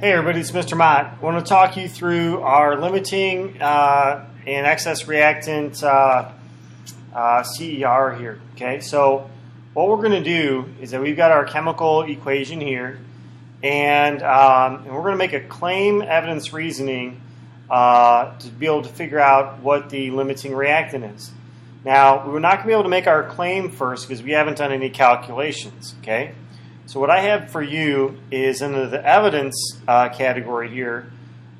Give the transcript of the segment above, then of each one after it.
Hey everybody, it's Mr. Mott. I want to talk you through our limiting and excess reactant CER here. Okay, so what we're going to do is that we've got our chemical equation here, and we're going to make a claim evidence reasoning to be able to figure out what the limiting reactant is. Now, we're not going to be able to make our claim first because we haven't done any calculations. Okay. So what I have for you is under the evidence category here,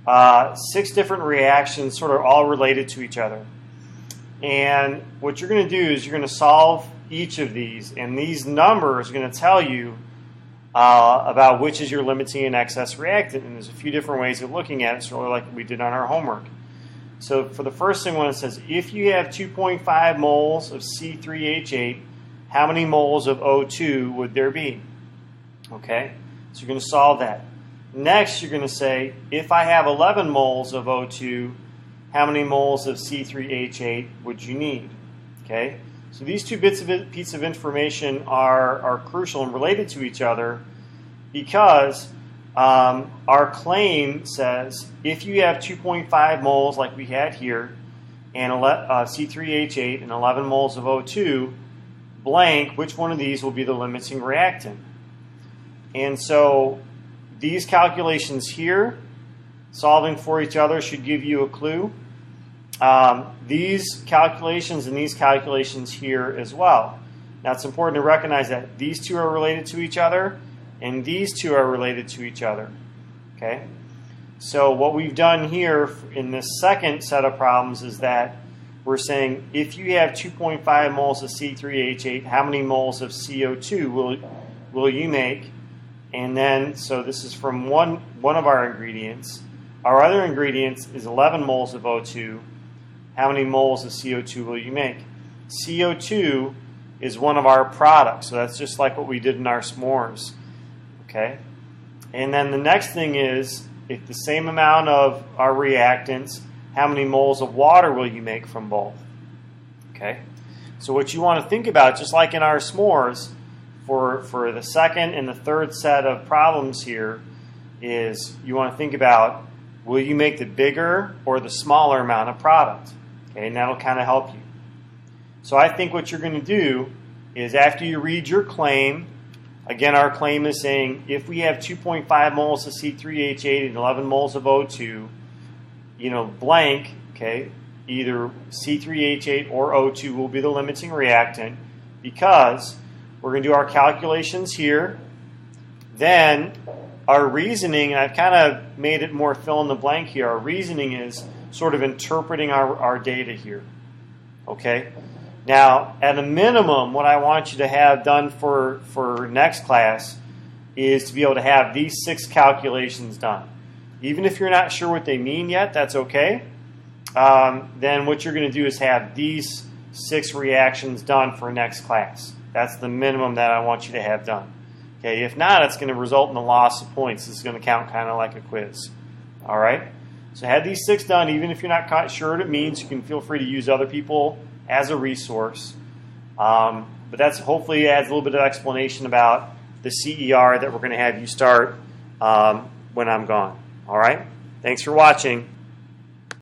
6 different reactions sort of all related to each other. And what you're going to do is you're going to solve each of these, and these numbers are going to tell you about which is your limiting and excess reactant. And there's a few different ways of looking at it, sort of like we did on our homework. So for the first thing, when it says if you have 2.5 moles of C3H8, how many moles of O2 would there be? Okay, so you're going to solve that. Next, you're going to say, if I have 11 moles of O2, how many moles of C3H8 would you need? Okay, so these two pieces of information are crucial and related to each other because our claim says if you have 2.5 moles like we had here and C3H8 and 11 moles of O2, blank, which one of these will be the limiting reactant? And so these calculations here, solving for each other, should give you a clue. These calculations and these calculations here as well. Now it's important to recognize that these two are related to each other and these two are related to each other. Okay? So what we've done here in this second set of problems is that we're saying if you have 2.5 moles of C3H8, how many moles of CO2 will you make? And then, so this is from one of our ingredients. Our other ingredients is 11 moles of O2. How many moles of CO2 will you make? CO2 is one of our products, so that's just like what we did in our s'mores. Okay? And then the next thing is, if the same amount of our reactants, how many moles of water will you make from both? Okay? So what you want to think about, just like in our s'mores, for the second and the third set of problems here is you want to think about, will you make the bigger or the smaller amount of product? Okay, and that'll kind of help you. So I think what you're going to do is after you read your claim, again our claim is saying if we have 2.5 moles of C3H8 and 11 moles of O2, blank, okay, either C3H8 or O2 will be the limiting reactant because we're going to do our calculations here. Then our reasoning, and I've kind of made it more fill in the blank here, our reasoning is sort of interpreting our data here. Okay? Now, at a minimum, what I want you to have done for next class is to be able to have these 6 calculations done. Even if you're not sure what they mean yet, that's okay. Then what you're going to do is have these 6 reactions done for next class. That's the minimum that I want you to have done. Okay, if not, it's going to result in a loss of points. This is going to count kind of like a quiz. All right? So have these 6 done. Even if you're not quite sure what it means, you can feel free to use other people as a resource. But that's hopefully adds a little bit of explanation about the CER that we're going to have you start when I'm gone. All right? Thanks for watching.